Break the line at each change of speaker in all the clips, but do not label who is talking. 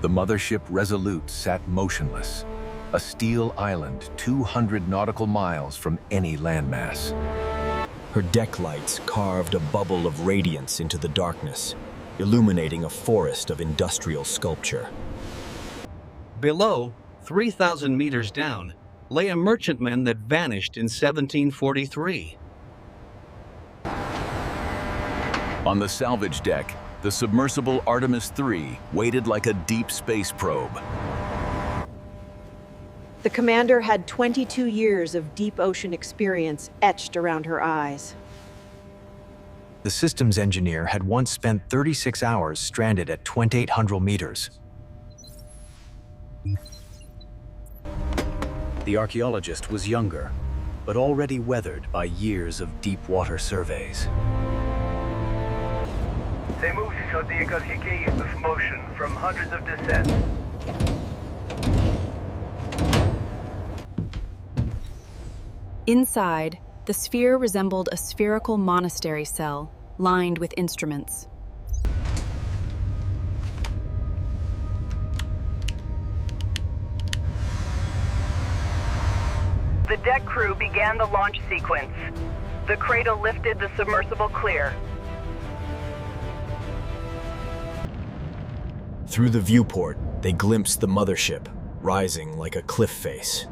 The mothership Resolute sat motionless, a steel island 200 nautical miles from any landmass.
Her deck lights carved a bubble of radiance into the darkness, illuminating a forest of industrial sculpture.
Below, 3,000 meters down, lay a merchantman that vanished in 1743.
On the salvage deck, the submersible Artemis III waited like a deep space probe.
The commander had 22 years of deep ocean experience etched around her eyes.
The systems engineer had once spent 36 hours stranded at 2,800 meters. The archaeologist was younger, but already weathered by years of deep water surveys.
Ces moves sont des économiques of motion from hundreds of descents.
Inside, the sphere resembled a spherical monastery cell lined with instruments.
The deck crew began the launch sequence. The cradle lifted the submersible clear.
Through the viewport, they glimpsed the mothership, rising like a cliff face.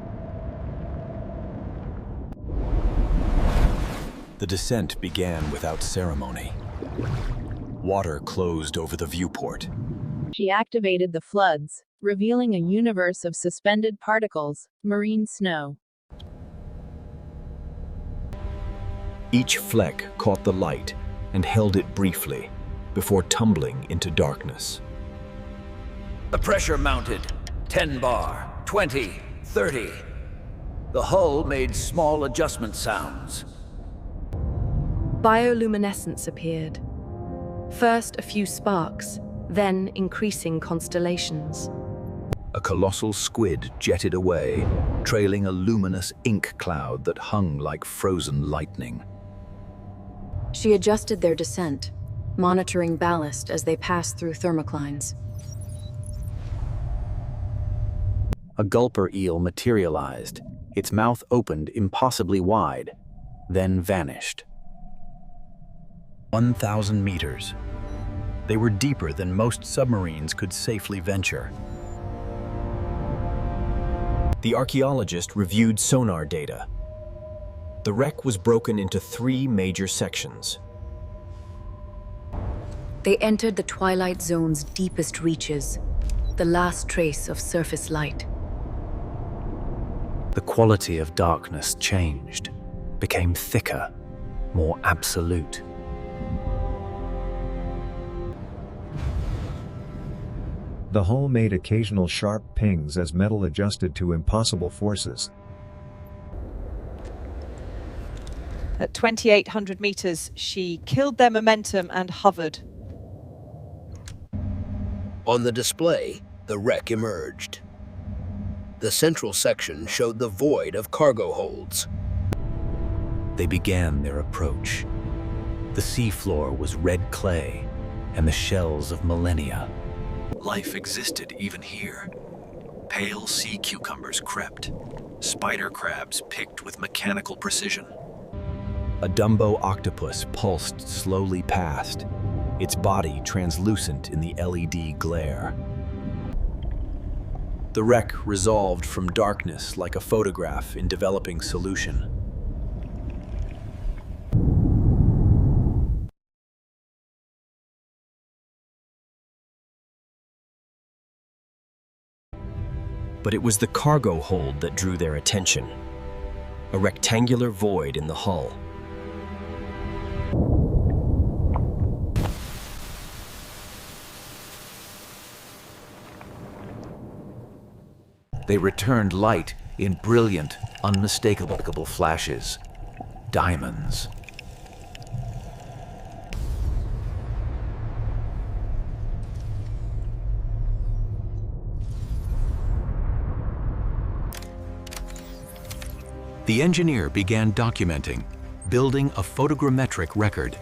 The descent began without ceremony. Water closed over the viewport.
She activated the floods, revealing a universe of suspended particles, marine snow.
Each fleck caught the light and held it briefly, before tumbling into darkness.
The pressure mounted. 10 bar, 20, 30. The hull made small adjustment sounds.
Bioluminescence appeared. First a few sparks, then increasing constellations.
A colossal squid jetted away, trailing a luminous ink cloud that hung like frozen lightning.
She adjusted their descent, monitoring ballast as they passed through thermoclines.
A gulper eel materialized, its mouth opened impossibly wide, then vanished. 1,000 meters. They were deeper than most submarines could safely venture.
The archaeologist reviewed sonar data. The wreck was broken into 3 major sections.
They entered the twilight zone's deepest reaches, the last trace of surface light.
The quality of darkness changed, became thicker, more absolute.
The hull made occasional sharp pings as metal adjusted to impossible forces.
At 2,800 meters, she killed their momentum and hovered.
On the display, the wreck emerged. The central section showed the void of cargo holds.
They began their approach. The seafloor was red clay and the shells of millennia. Life existed even here. Pale sea cucumbers crept. Spider crabs picked with mechanical precision. A Dumbo octopus pulsed slowly past, its body translucent in the LED glare. The wreck resolved from darkness like a photograph in developing solution. But it was the cargo hold that drew their attention. A rectangular void in the hull.
They returned light in brilliant, unmistakable flashes. Diamonds. The engineer began documenting, building a photogrammetric record.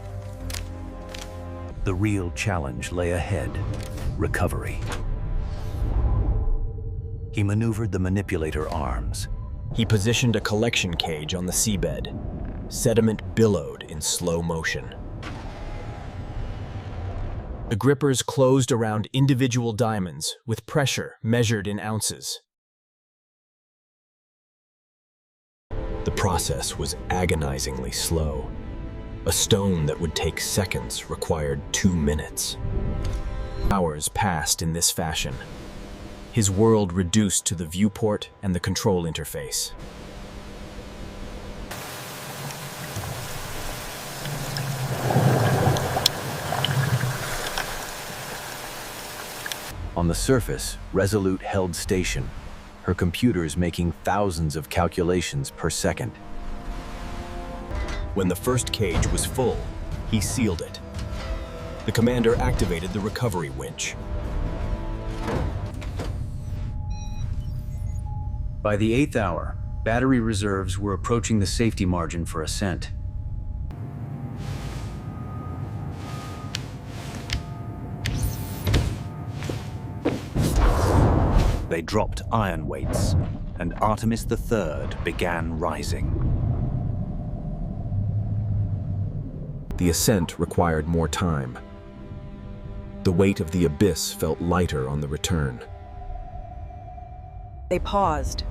The real challenge lay ahead: recovery.
He maneuvered the manipulator arms.
He positioned a collection cage on the seabed. Sediment billowed in slow motion. The grippers closed around individual diamonds with pressure measured in ounces. The process was agonizingly slow. A stone that would take seconds required 2 minutes. Hours passed in this fashion. His world reduced to the viewport and the control interface.
On the surface, Resolute held station, her computers making thousands of calculations per second.
When the first cage was full, he sealed it. The commander activated the recovery winch.
By the 8th hour, battery reserves were approaching the safety margin for ascent. They dropped iron weights, and Artemis III began rising.
The ascent required more time. The weight of the abyss felt lighter on the return.
They paused.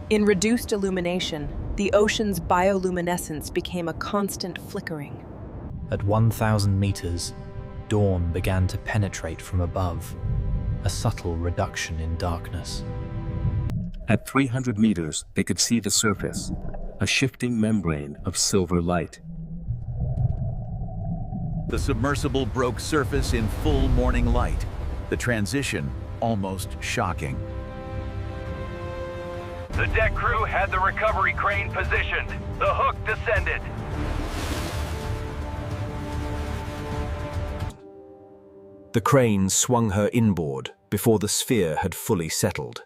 In reduced illumination, the ocean's bioluminescence became a constant flickering.
At 1,000 meters, dawn began to penetrate from above, a subtle reduction in darkness.
At 300 meters, they could see the surface, a shifting membrane of silver light.
The submersible broke surface in full morning light, the transition almost shocking.
The deck crew had the recovery crane positioned. The hook descended.
The crane swung her inboard before the sphere had fully settled.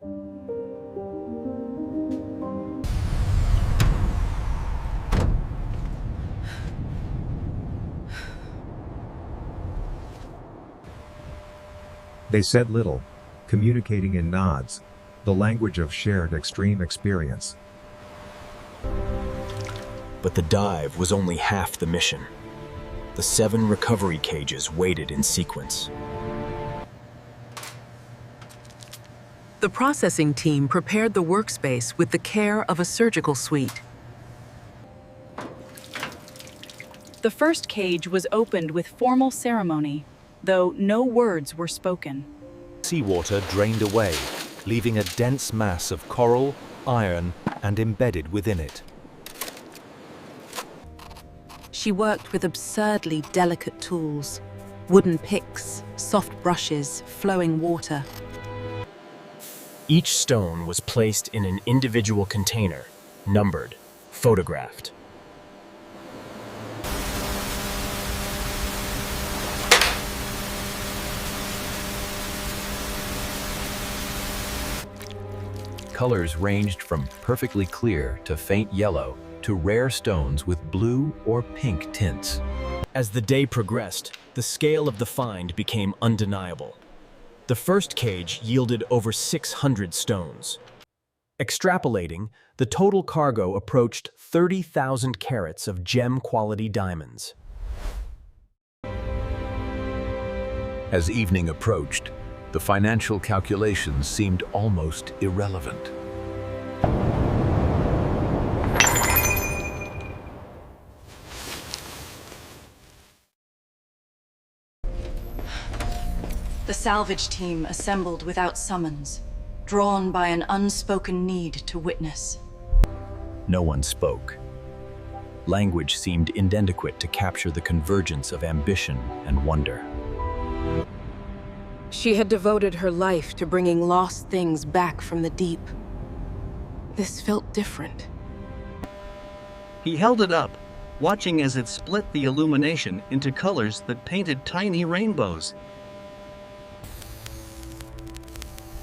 They said little, communicating in nods, the language of shared extreme experience.
But the dive was only half the mission. The 7 recovery cages waited in sequence.
The processing team prepared the workspace with the care of a surgical suite.
The first cage was opened with formal ceremony, though no words were spoken.
Seawater drained away, leaving a dense mass of coral, iron, and embedded within it.
She worked with absurdly delicate tools. Wooden picks, soft brushes, flowing water.
Each stone was placed in an individual container, numbered, photographed.
Colors ranged from perfectly clear to faint yellow to rare stones with blue or pink tints.
As the day progressed, the scale of the find became undeniable. The first cage yielded over 600 stones. Extrapolating, the total cargo approached 30,000 carats of gem-quality diamonds.
As evening approached, the financial calculations seemed almost irrelevant.
The salvage team assembled without summons, drawn by an unspoken need to witness.
No one spoke. Language seemed inadequate to capture the convergence of ambition and wonder.
She had devoted her life to bringing lost things back from the deep. This felt different.
He held it up, watching as it split the illumination into colors that painted tiny rainbows.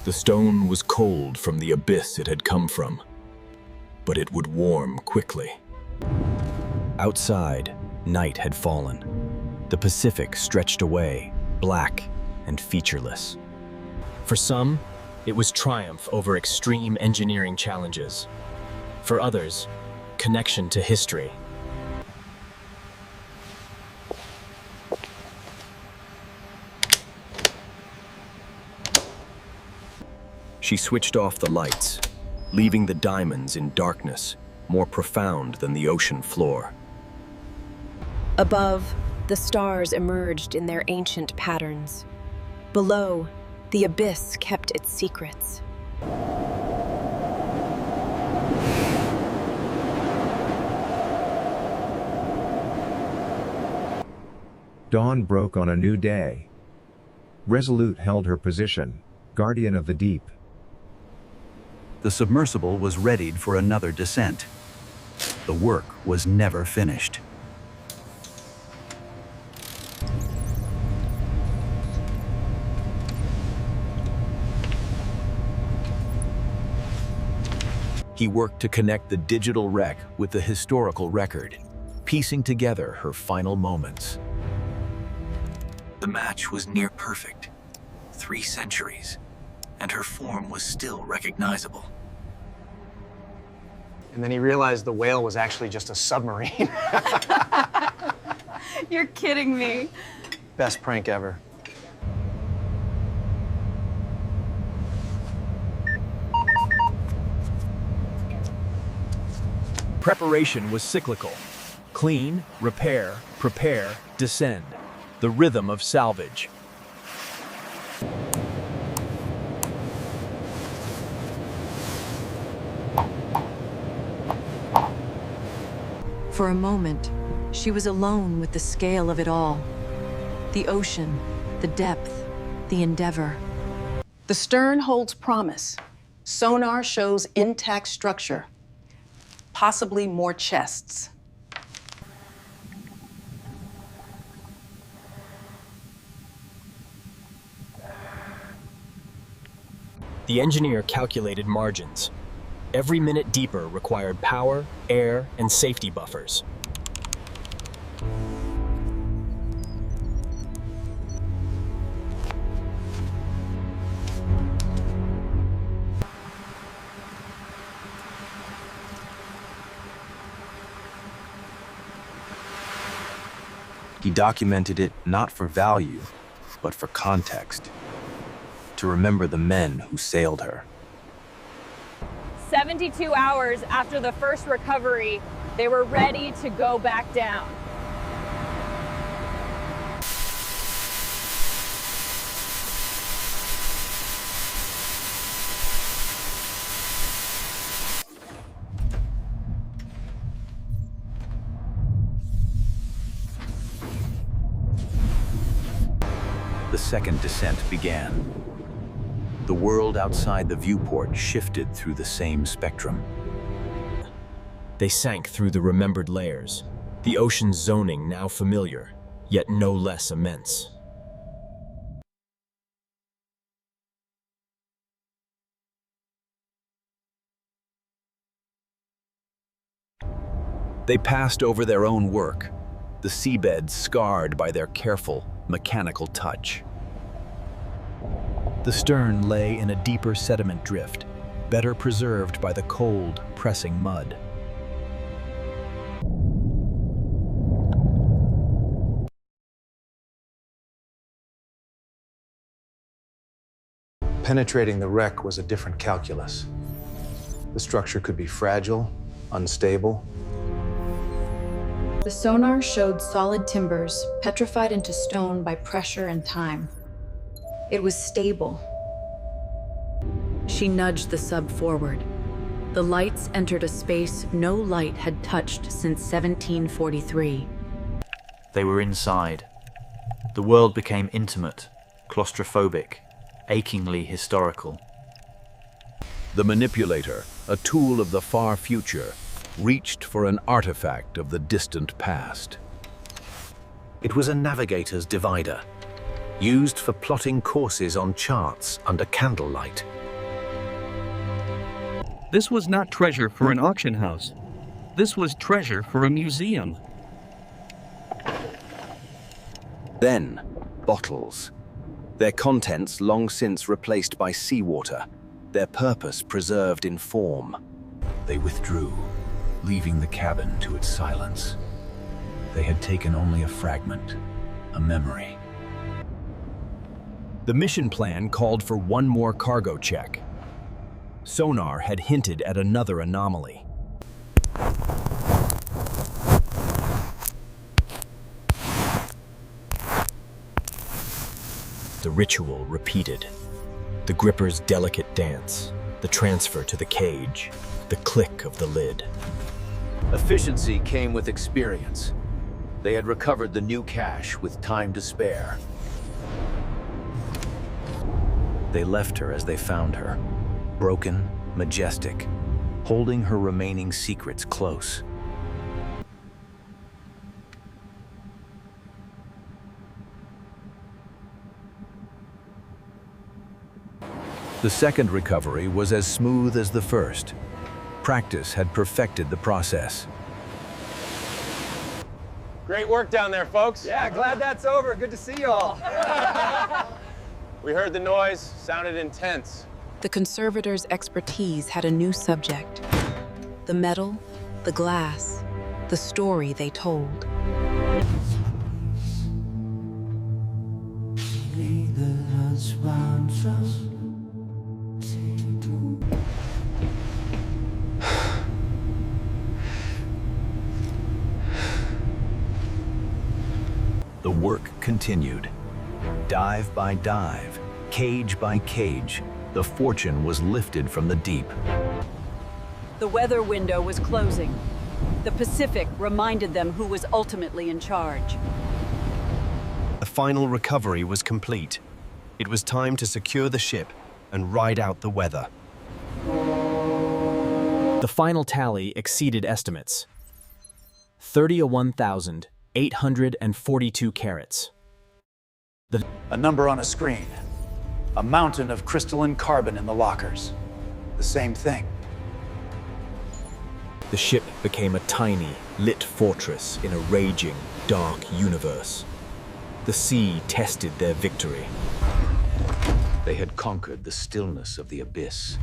The stone was cold from the abyss it had come from, but it would warm quickly. Outside, night had fallen. The Pacific stretched away, black and featureless. For some, It was triumph over extreme engineering challenges. For others, connection to history. She switched off the lights, leaving the diamonds in darkness, more profound than the ocean floor.
Above, the stars emerged in their ancient patterns. Below, the abyss kept its secrets.
Dawn broke on a new day. Resolute held her position, guardian of the deep.
The submersible was readied for another descent. The work was never finished. He worked to connect the digital wreck with the historical record, piecing together her final moments. The match was near perfect. 3 centuries, and her form was still recognizable.
And then he realized the whale was actually just a submarine.
You're kidding me.
Best prank ever.
Preparation was cyclical. Clean, repair, prepare, descend. The rhythm of salvage.
For a moment, she was alone with the scale of it all. The ocean, the depth, the endeavor.
The stern holds promise. Sonar shows intact structure. Possibly more chests.
The engineer calculated margins. Every minute deeper required power, air, and safety buffers.
He documented it not for value, but for context. To remember the men who sailed her.
72 hours after the first recovery, they were ready to go back down.
The second descent began. The world outside the viewport shifted through the same spectrum.
They sank through the remembered layers, the ocean's zoning now familiar, yet no less immense.
They passed over their own work, the seabed scarred by their careful, mechanical touch. The stern lay in a deeper sediment drift, better preserved by the cold, pressing mud.
Penetrating the wreck was a different calculus. The structure could be fragile, unstable.
The sonar showed solid timbers, petrified into stone by pressure and time. It was stable.
She nudged the sub forward. The lights entered a space no light had touched since 1743.
They were inside. The world became intimate, claustrophobic, achingly historical.
The manipulator, a tool of the far future, reached for an artifact of the distant past. It was a navigator's divider, used for plotting courses on charts under candlelight.
This was not treasure for an auction house. This was treasure for a museum.
Then, bottles. Their contents long since replaced by seawater, their purpose preserved in form.
They withdrew, leaving the cabin to its silence. They had taken only a fragment, a memory.
The mission plan called for one more cargo check. Sonar had hinted at another anomaly. The ritual repeated. The gripper's delicate dance, the transfer to the cage, the click of the lid.
Efficiency came with experience. They had recovered the new cache with time to spare. They left her as they found her, broken, majestic, holding her remaining secrets close. The second recovery was as smooth as the first. Practice had perfected the process.
Great work down there, folks.
Yeah, glad that's over. Good to see you all.
We heard the noise, sounded intense.
The conservators' expertise had a new subject. The metal, the glass, the story they told.
The work continued. Dive by dive, cage by cage, the fortune was lifted from the deep.
The weather window was closing. The Pacific reminded them who was ultimately in charge.
The final recovery was complete. It was time to secure the ship and ride out the weather.
The final tally exceeded estimates. 31,842 carats.
A number on a screen. A mountain of crystalline carbon in the lockers. The same thing.
The ship became a tiny, lit fortress in a raging, dark universe. The sea tested their victory.
They had conquered the stillness of the abyss.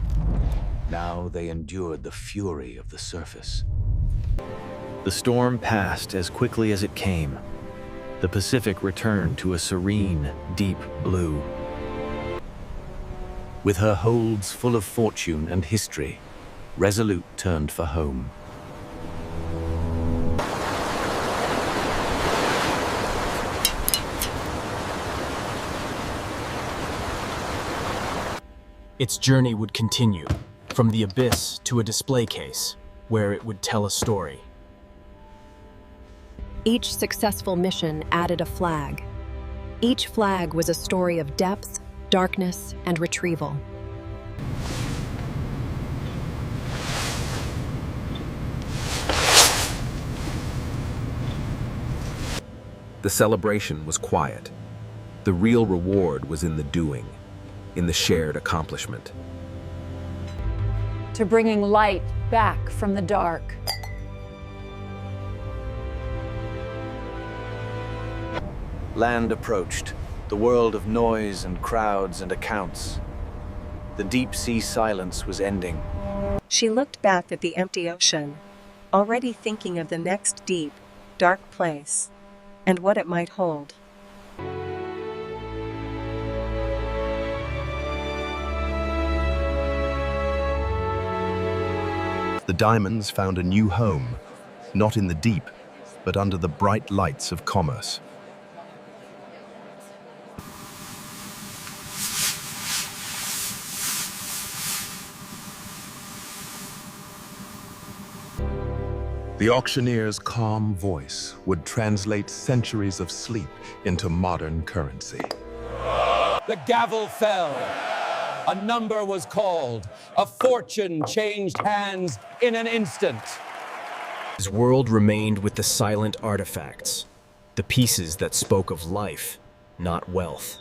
Now they endured the fury of the surface. The storm passed as quickly as it came. The Pacific returned to a serene, deep blue. With her holds full of fortune and history, Resolute turned for home.
Its journey would continue, from the abyss to a display case, where it would tell a story.
Each successful mission added a flag. Each flag was a story of depth, darkness, and retrieval.
The celebration was quiet. The real reward was in the doing, in the shared accomplishment.
To bringing light back from the dark.
Land approached, the world of noise and crowds and accounts. The deep sea silence was ending.
She looked back at the empty ocean, already thinking of the next deep, dark place, and what it might hold.
The diamonds found a new home, not in the deep, but under the bright lights of commerce.
The auctioneer's calm voice would translate centuries of sleep into modern currency.
The gavel fell. A number was called. A fortune changed hands in an instant.
His world remained with the silent artifacts, the pieces that spoke of life, not wealth.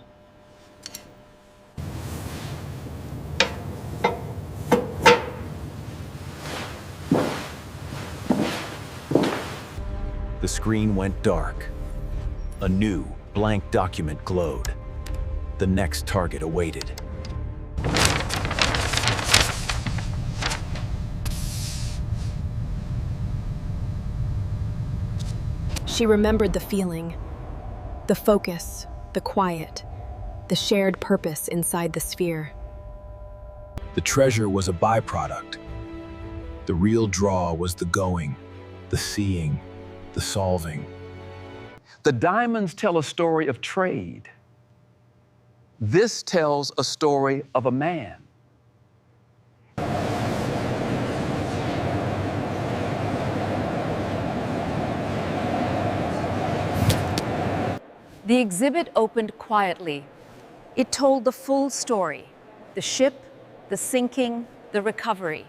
The screen went dark. A new, blank document glowed. The next target awaited.
She remembered the feeling, the focus, the quiet, the shared purpose inside the sphere.
The treasure was a byproduct. The real draw was the going, the seeing, the solving.
The diamonds tell a story of trade. This tells a story of a man.
The exhibit opened quietly. It told the full story: the ship, the sinking, the recovery.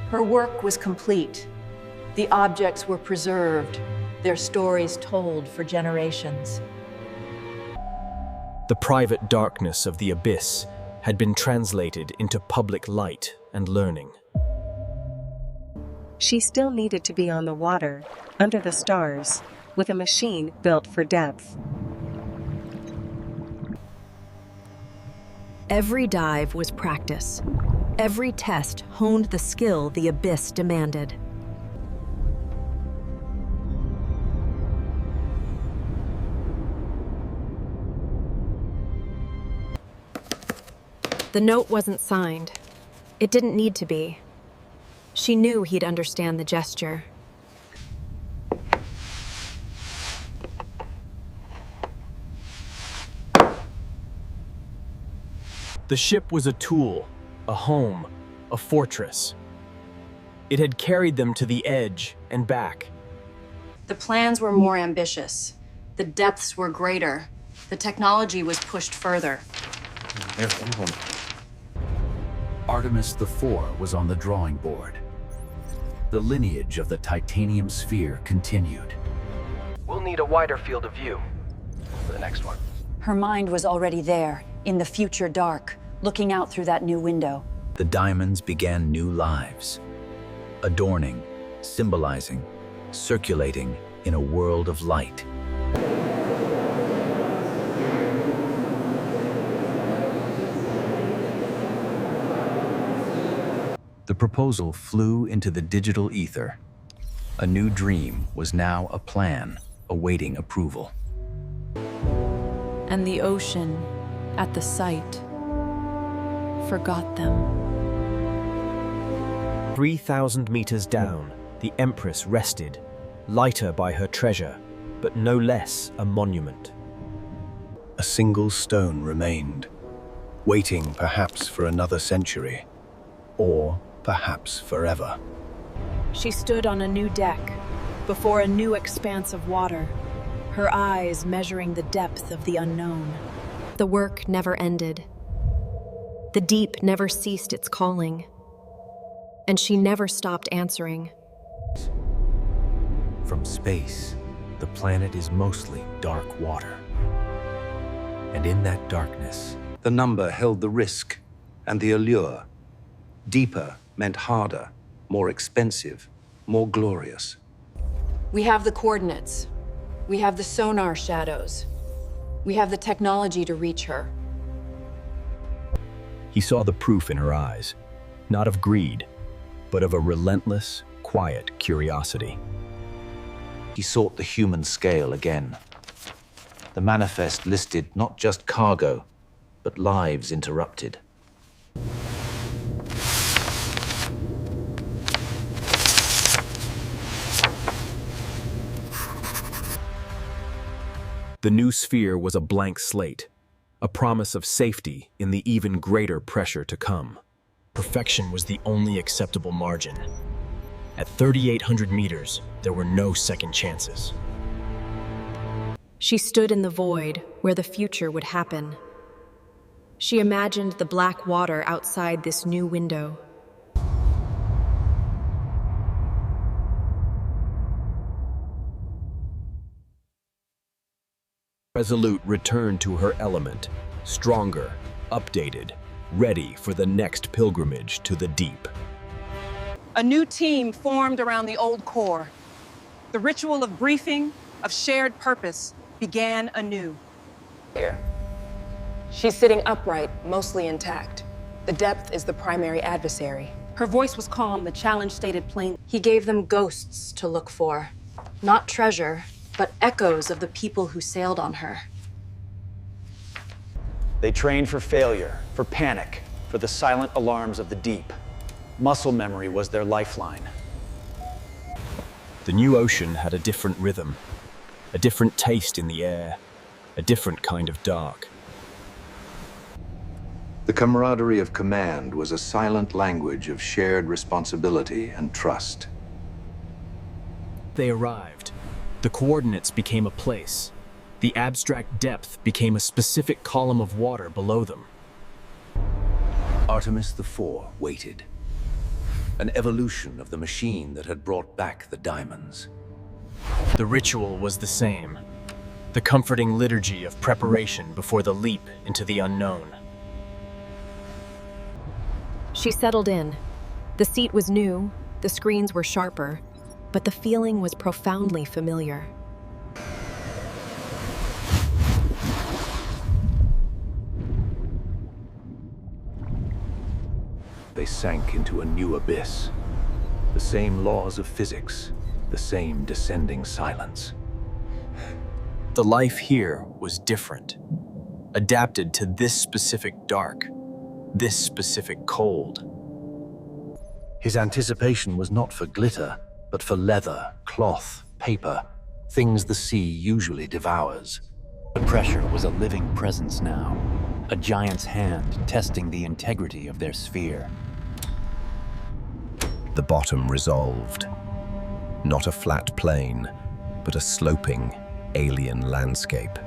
Her work was complete. The objects were preserved, their stories told for generations.
The private darkness of the abyss had been translated into public light and learning.
She still needed to be on the water, under the stars, with a machine built for depth.
Every dive was practice. Every test honed the skill the abyss demanded. The note wasn't signed. It didn't need to be. She knew he'd understand the gesture.
The ship was a tool, a home, a fortress. It had carried them to the edge and back.
The plans were more ambitious. The depths were greater. The technology was pushed further.
Artemis IV was on the drawing board. The lineage of the titanium sphere continued.
We'll need a wider field of view for the next one.
Her mind was already there, in the future dark, looking out through that new window.
The diamonds began new lives, adorning, symbolizing, circulating in a world of light. The proposal flew into the digital ether. A new dream was now a plan awaiting approval.
And the ocean, at the sight, forgot them.
3,000 meters down, the Empress rested, lighter by her treasure, but no less a monument.
A single stone remained, waiting perhaps for another century, or perhaps forever.
She stood on a new deck, before a new expanse of water, her eyes measuring the depth of the unknown. The work never ended. The deep never ceased its calling, and she never stopped answering.
From space, the planet is mostly dark water. And in that darkness,
The number held the risk and the allure. Deeper meant harder, more expensive, more glorious.
We have the coordinates. We have the sonar shadows. We have the technology to reach her.
He saw the proof in her eyes, not of greed, but of a relentless, quiet curiosity.
he sought the human scale again. The manifest listed not just cargo, but lives interrupted.
The new sphere was a blank slate, a promise of safety in the even greater pressure to come. Perfection was the only acceptable margin. At 3,800 meters, there were no second chances.
She stood in the void where the future would happen. She imagined the black water outside this new window.
Resolute returned to her element, stronger, updated, ready for the next pilgrimage to the deep.
A new team formed around the old core. The ritual of briefing, of shared purpose, began anew.
Here.
She's sitting upright, mostly intact. The depth is the primary adversary.
Her voice was calm, the challenge stated plainly.
He gave them ghosts to look for. Not treasure, but echoes of the people who sailed on her.
They trained for failure, for panic, for the silent alarms of the deep. Muscle memory was their lifeline.
The new ocean had a different rhythm, a different taste in the air, a different kind of dark.
The camaraderie of command was a silent language of shared responsibility and trust.
They arrived. The coordinates became a place. The abstract depth became a specific column of water below them.
Artemis IV waited. An evolution of the machine that had brought back the diamonds.
The ritual was the same. The comforting liturgy of preparation before the leap into the unknown.
She settled in. The seat was new, the screens were sharper, but the feeling was profoundly familiar.
They sank into a new abyss. The same laws of physics, the same descending silence.
The life here was different, adapted to this specific dark, this specific cold.
His anticipation was not for glitter, but for leather, cloth, paper, things the sea usually devours.
The pressure was a living presence now, a giant's hand testing the integrity of their sphere.
The bottom resolved. Not a flat plain, but a sloping, alien landscape.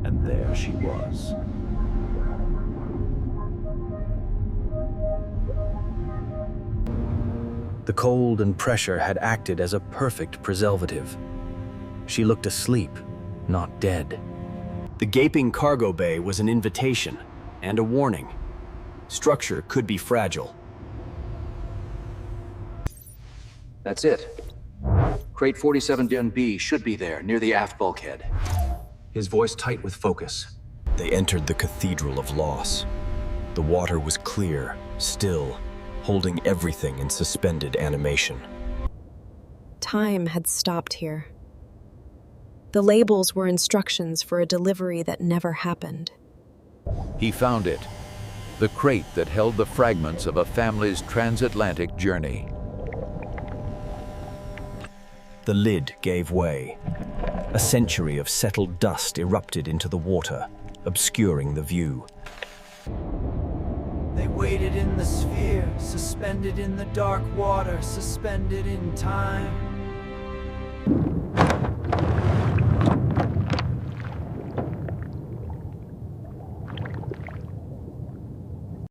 And there she was. The cold and pressure had acted as a perfect preservative. She looked asleep, not dead.
The gaping cargo bay was an invitation and a warning. Structure could be fragile.
That's it. Crate 47-B should be there, near the aft bulkhead. His voice tight with focus.
They entered the cathedral of loss. The water was clear, still, holding everything in suspended animation.
Time had stopped here. The labels were instructions for a delivery that never happened.
He found it. The crate that held the fragments of a family's transatlantic journey.
The lid gave way. A century of settled dust erupted into the water, obscuring the view.
They waited in the sphere, suspended in the dark water, suspended in time.